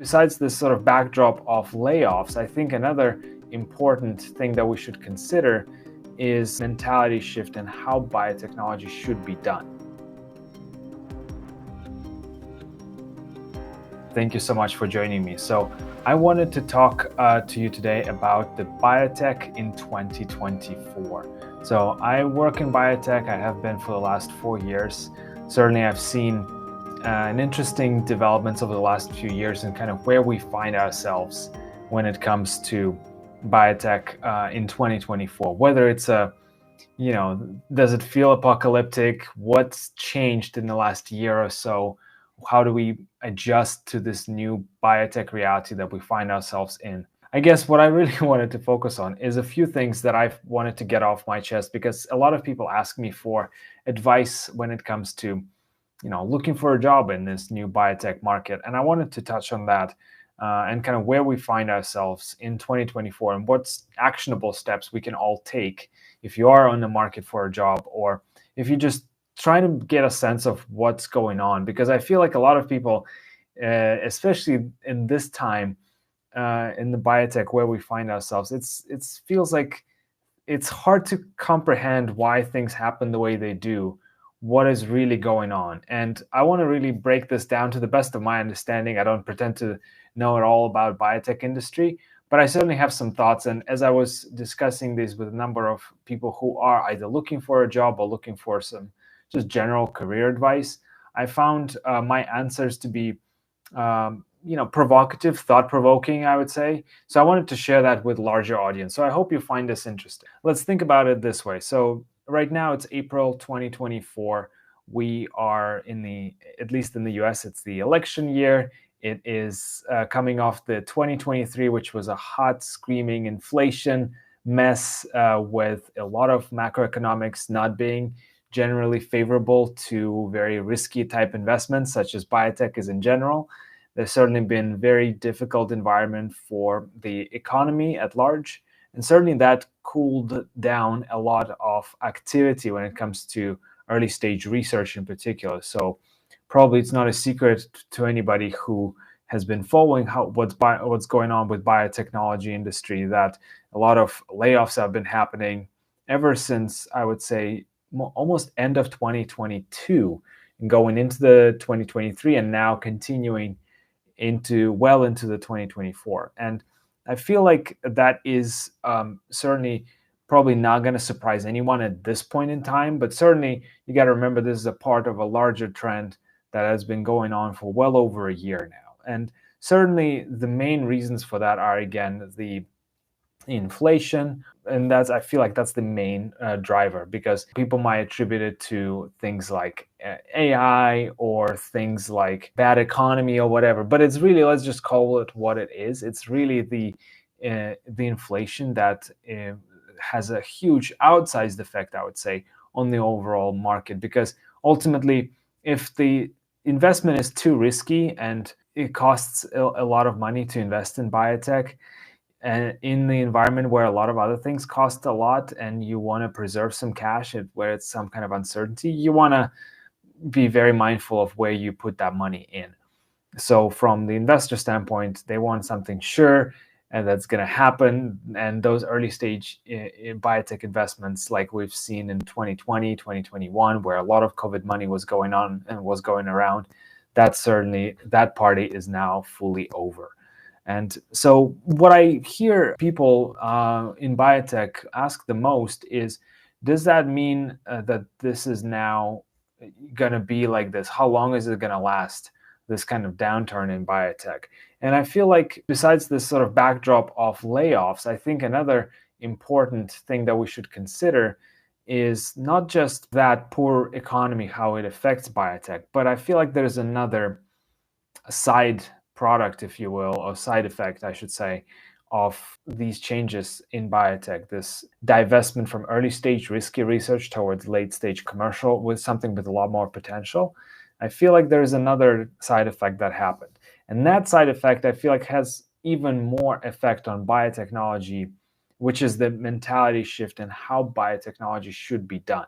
Besides this sort of backdrop of layoffs, I think another important thing that we should consider is mentality shift and how biotechnology should be done. Thank you so much for joining me. So I wanted to talk to you today about the biotech in 2024. So I work in biotech. I have been for the last 4 years. Certainly I've seen an interesting developments over the last few years and kind of where we find ourselves when it comes to biotech in 2024. Whether it's does it feel apocalyptic? What's changed in the last year or so? How do we adjust to this new biotech reality that we find ourselves in? I guess what I really wanted to focus on is a few things that I've wanted to get off my chest, because a lot of people ask me for advice when it comes to looking for a job in this new biotech market. And I wanted to touch on that and kind of where we find ourselves in 2024 and what's actionable steps we can all take if you are on the market for a job, or if you just try to get a sense of what's going on. Because I feel like a lot of people, especially in this time in the biotech where we find ourselves, it feels like it's hard to comprehend why things happen the way they do, what is really going on. And I want to really break this down to the best of my understanding. I don't pretend to know it all about biotech industry, but I certainly have some thoughts. And as I was discussing this with a number of people who are either looking for a job or looking for some just general career advice, I found my answers to be provocative, thought-provoking, I would say. So I wanted to share that with larger audience. So I hope you find this interesting. Let's think about it this way. So right now it's April 2024. We are at least in the US, it's the election year. It is coming off the 2023, which was a hot, screaming inflation mess with a lot of macroeconomics not being generally favorable to very risky type investments, such as biotech is in general. There's certainly been very difficult environment for the economy at large. And certainly that cooled down a lot of activity when it comes to early stage research in particular. So probably it's not a secret to anybody who has been following what's going on with biotechnology industry that a lot of layoffs have been happening ever since, I would say, almost end of 2022 and going into the 2023 and now continuing well into the 2024. And I feel like that is certainly probably not going to surprise anyone at this point in time, but certainly you got to remember this is a part of a larger trend that has been going on for well over a year now. And certainly the main reasons for that are, again, the inflation, and I feel like that's the main driver, because people might attribute it to things like AI or things like bad economy or whatever, but it's really, let's just call it what it is. It's really the inflation that has a huge outsized effect, I would say, on the overall market, because ultimately if the investment is too risky and it costs a lot of money to invest in biotech, and in the environment where a lot of other things cost a lot and you want to preserve some cash where it's some kind of uncertainty, you want to be very mindful of where you put that money in. So from the investor standpoint, they want something sure and that's going to happen. And those early stage biotech investments, like we've seen in 2020, 2021, where a lot of COVID money was going on and was going around, that party is now fully over. And so what I hear people in biotech ask the most is, does that mean that this is now going to be like this? How long is it going to last, this kind of downturn in biotech? And I feel like besides this sort of backdrop of layoffs, I think another important thing that we should consider is not just that poor economy, how it affects biotech, but I feel like there's another side product, if you will, or side effect, I should say, of these changes in biotech, this divestment from early stage risky research towards late stage commercial with something with a lot more potential. I feel like there's another side effect that happened. And that side effect, I feel like, has even more effect on biotechnology, which is the mentality shift and how biotechnology should be done.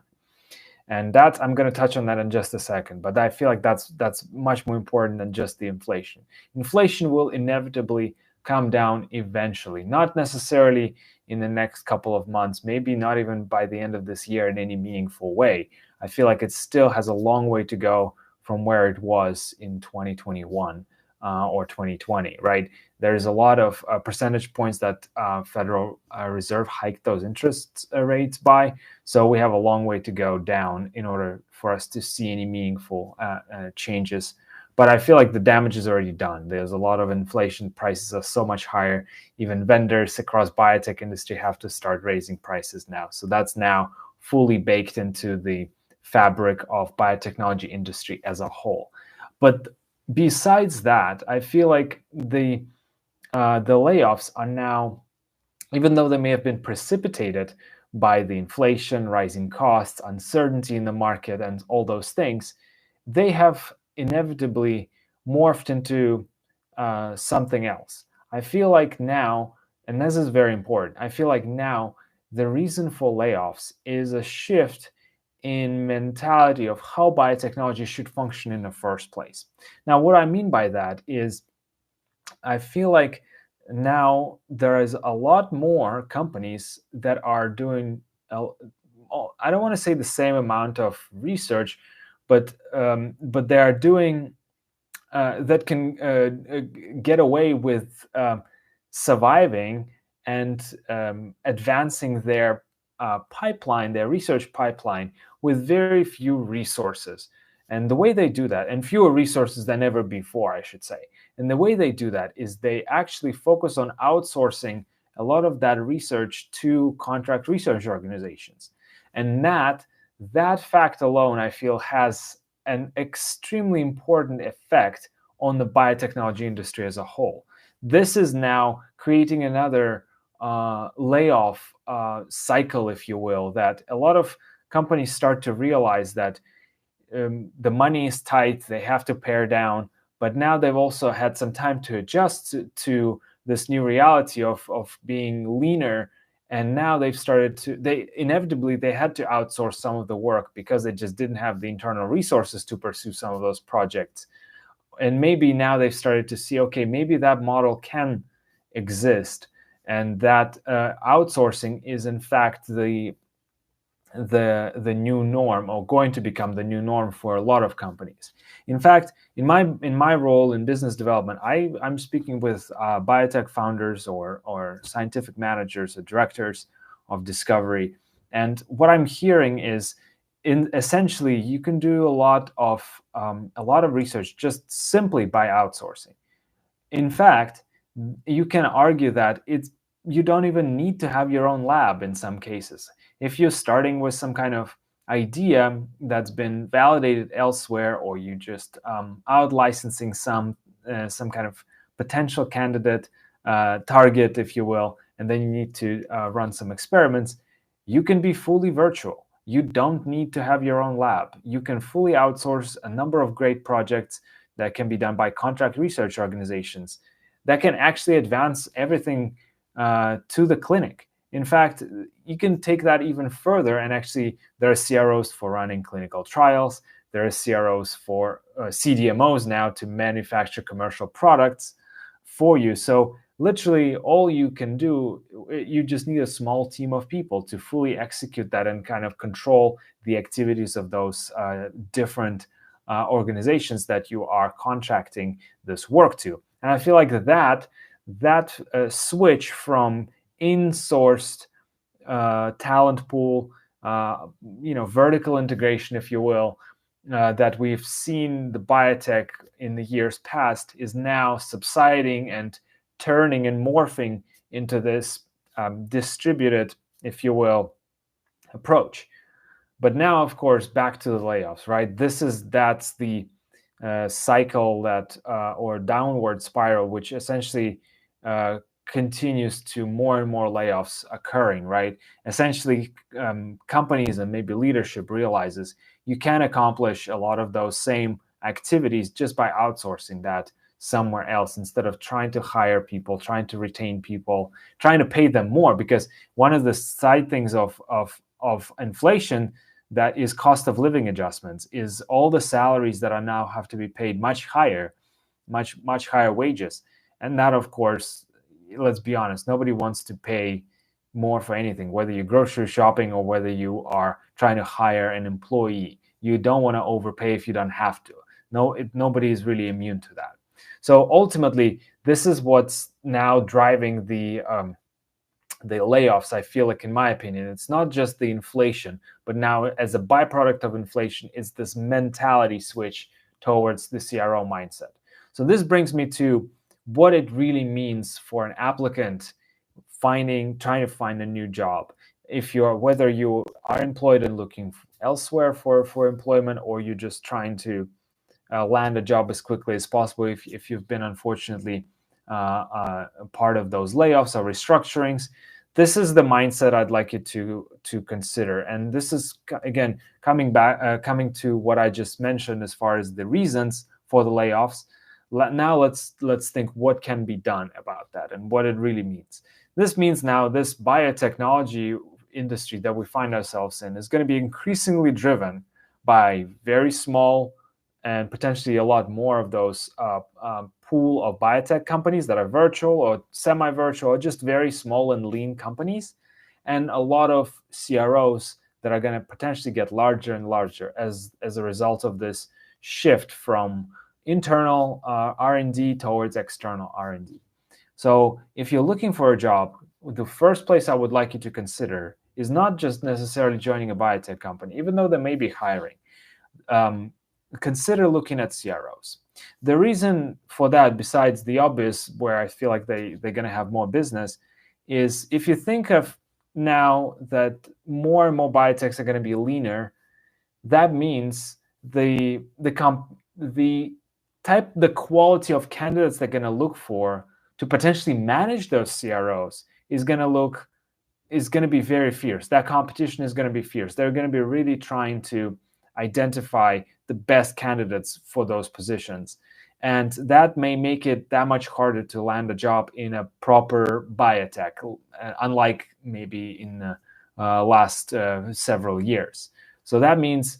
And that I'm going to touch on that in just a second. But I feel like that's much more important than just the inflation. Inflation will inevitably come down eventually, not necessarily in the next couple of months, maybe not even by the end of this year in any meaningful way. I feel like it still has a long way to go from where it was in 2021 or 2020, right? There's a lot of percentage points that Federal Reserve hiked those interest rates by. So we have a long way to go down in order for us to see any meaningful changes. But I feel like the damage is already done. There's a lot of inflation. Prices are so much higher. Even vendors across biotech industry have to start raising prices now. So that's now fully baked into the fabric of biotechnology industry as a whole. But besides that, I feel like the layoffs are now, even though they may have been precipitated by the inflation, rising costs, uncertainty in the market, and all those things, they have inevitably morphed into something else. I feel like now, and this is very important, I feel like now the reason for layoffs is a shift in mentality of how biotechnology should function in the first place. Now, what I mean by that is I feel like now there is a lot more companies that are doing, I don't want to say the same amount of research, but they are doing that can get away with surviving and advancing their pipeline, their research pipeline, with very few resources. And the way they do that, and fewer resources than ever before, I should say. And the way they do that is they actually focus on outsourcing a lot of that research to contract research organizations. And that fact alone, I feel, has an extremely important effect on the biotechnology industry as a whole. This is now creating another layoff cycle, if you will, that a lot of companies start to realize that the money is tight, they have to pare down, but now they've also had some time to adjust to this new reality of being leaner. And now they've started to, they had to outsource some of the work because they just didn't have the internal resources to pursue some of those projects. And maybe now they've started to see, okay, maybe that model can exist, and that outsourcing is in fact the new norm, or going to become the new norm for a lot of companies. In fact, in my role in business development, I'm speaking with biotech founders or scientific managers or directors of discovery, and what I'm hearing is, essentially, you can do a lot of research just simply by outsourcing. In fact, you can argue that you don't even need to have your own lab in some cases. If you're starting with some kind of idea that's been validated elsewhere, or you just out licensing some kind of potential candidate target, if you will, and then you need to run some experiments, you can be fully virtual. You don't need to have your own lab. You can fully outsource a number of great projects that can be done by contract research organizations that can actually advance everything to the clinic. In fact, you can take that even further, and actually there are CROs for running clinical trials. There are CROs for CDMOs now to manufacture commercial products for you. So literally all you can do, you just need a small team of people to fully execute that and kind of control the activities of those different organizations that you are contracting this work to. And I feel like that switch from in-sourced talent pool, vertical integration, if you will, that we've seen the biotech in the years past, is now subsiding and turning and morphing into this distributed, if you will, approach. But now, of course, back to the layoffs, right? That's the cycle that or downward spiral, which essentially continues to more and more layoffs occurring, right? Essentially, companies and maybe leadership realizes you can accomplish a lot of those same activities just by outsourcing that somewhere else, instead of trying to hire people, trying to retain people, trying to pay them more. Because one of the side things of inflation that is cost of living adjustments, is all the salaries that are now have to be paid much higher, much higher wages. And that, of course, let's be honest, nobody wants to pay more for anything, whether you're grocery shopping or whether you are trying to hire an employee. You don't want to overpay if you don't have to. Nobody is really immune to that. So ultimately, this is what's now driving the layoffs. I feel like, in my opinion, it's not just the inflation, but now as a byproduct of inflation, it's this mentality switch towards the CRO mindset. So this brings me to what it really means for an applicant trying to find a new job. Whether you are employed and looking elsewhere for employment, or you're just trying to land a job as quickly as possible, if you've been unfortunately part of those layoffs or restructurings, this is the mindset I'd like you to consider. And this is, again, coming to what I just mentioned as far as the reasons for the layoffs. Now let's think what can be done about that and what it really means. This means now this biotechnology industry that we find ourselves in is going to be increasingly driven by very small and potentially a lot more of those pool of biotech companies that are virtual or semi-virtual or just very small and lean companies, and a lot of CROs that are going to potentially get larger and larger as a result of this shift from internal R&D towards external R&D. So if you're looking for a job, the first place I would like you to consider is not just necessarily joining a biotech company, even though they may be hiring. Consider looking at CROs. The reason for that, besides the obvious, where I feel like they're going to have more business, is if you think of now that more and more biotechs are going to be leaner, that means the quality of candidates they're going to look for to potentially manage those CROs is going to be very fierce. That competition is going to be fierce. They're going to be really trying to identify the best candidates for those positions. And that may make it that much harder to land a job in a proper biotech, unlike maybe in the last several years. So that means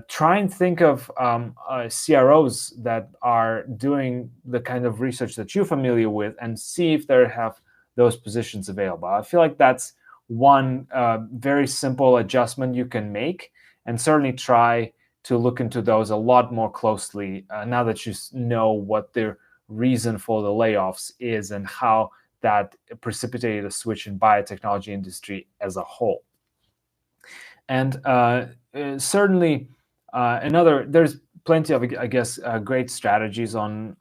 try and think of CROs that are doing the kind of research that you're familiar with and see if they have those positions available. I feel like that's one very simple adjustment you can make, and certainly try to look into those a lot more closely now that you know what the reason for the layoffs is and how that precipitated a switch in biotechnology industry as a whole. And certainly there's plenty of, I guess, great strategies on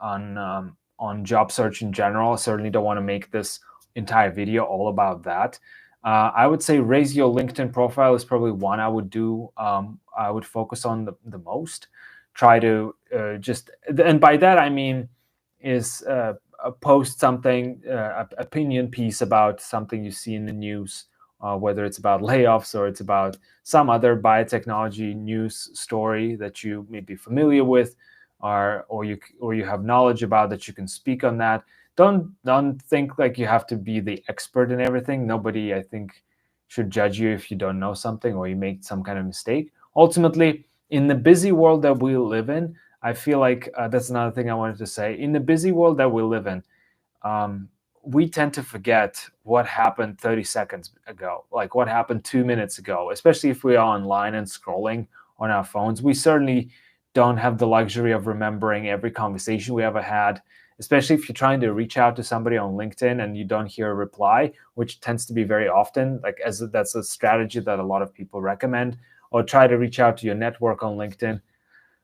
job search in general. I certainly don't want to make this entire video all about that. I would say raise your LinkedIn profile is probably one I would do. I would focus on the most. Try to and by that I mean is post something, opinion piece about something you see in the news, whether it's about layoffs or it's about some other biotechnology news story that you may be familiar with, or you have knowledge about that you can speak on that. Don't think like you have to be the expert in everything. Nobody, I think, should judge you if you don't know something or you make some kind of mistake. Ultimately, in the busy world that we live in, I feel like that's another thing I wanted to say. In the busy world that we live in, we tend to forget what happened 30 seconds ago, like what happened 2 minutes ago, especially if we are online and scrolling on our phones. We certainly don't have the luxury of remembering every conversation we ever had, especially if you're trying to reach out to somebody on LinkedIn and you don't hear a reply, which tends to be very often, that's a strategy that a lot of people recommend, or try to reach out to your network on LinkedIn.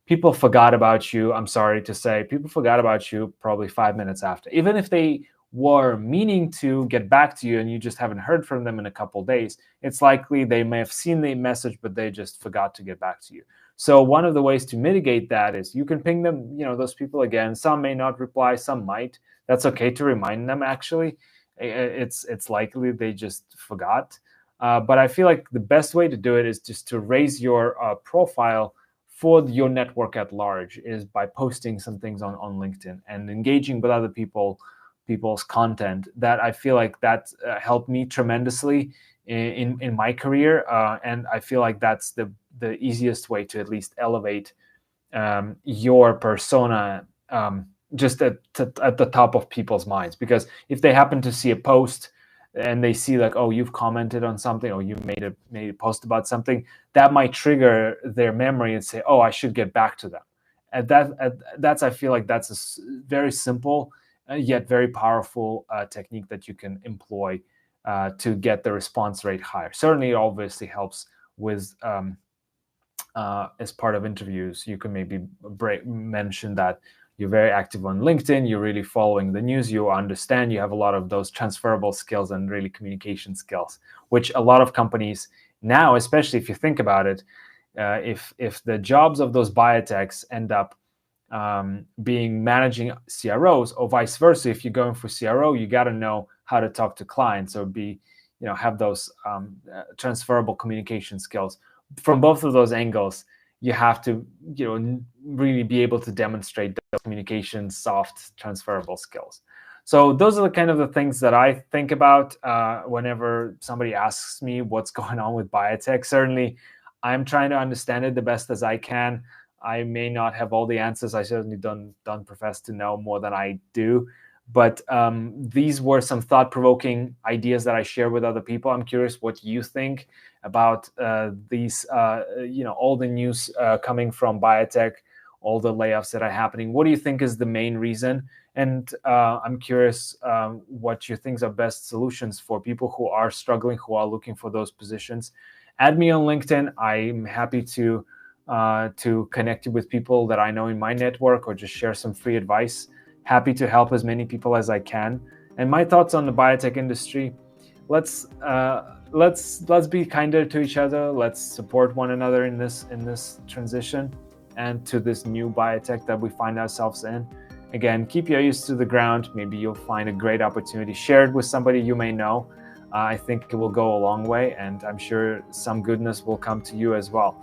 People forgot about you. I'm sorry to say, people forgot about you probably 5 minutes after. Even if they were meaning to get back to you and you just haven't heard from them in a couple of days, it's likely they may have seen the message, but they just forgot to get back to you. So one of the ways to mitigate that is you can ping them, those people again. Some may not reply, some might. That's okay to remind them, actually. It's likely they just forgot. But I feel like the best way to do it is just to raise your profile for your network at large, is by posting some things on LinkedIn and engaging with other people's content. That I feel like that helped me tremendously in my career, and I feel like that's the the easiest way to at least elevate your persona, just at the top of people's minds. Because if they happen to see a post and they see like, oh, you've commented on something, or you made a post about something, that might trigger their memory and say, oh, I should get back to them. That's I feel like that's a very simple yet very powerful technique that you can employ to get the response rate higher. Certainly, it obviously helps with as part of interviews. You can maybe mention that you're very active on LinkedIn, you're really following the news, you understand, you have a lot of those transferable skills and really communication skills, which a lot of companies now, especially if you think about it, if the jobs of those biotechs end up being managing CROs, or vice versa, if you're going for CRO, you got to know how to talk to clients, or have those transferable communication skills. From both of those angles, you have to really be able to demonstrate those communication soft transferable skills. So those are the kind of the things that I think about whenever somebody asks me what's going on with biotech. Certainly, I'm trying to understand it the best as I can. I may not have all the answers. I certainly don't profess to know more than I do. But these were some thought-provoking ideas that I share with other people. I'm curious what you think about these, all the news coming from biotech, all the layoffs that are happening. What do you think is the main reason? And I'm curious what you think are best solutions for people who are struggling, who are looking for those positions. Add me on LinkedIn. I'm happy to connect you with people that I know in my network, or just share some free advice. Happy to help as many people as I can. And my thoughts on the biotech industry: let's be kinder to each other. Let's support one another in this transition and to this new biotech that we find ourselves in. Again, keep your ears to the ground. Maybe you'll find a great opportunity. Share it with somebody you may know. I think it will go a long way, and I'm sure some goodness will come to you as well.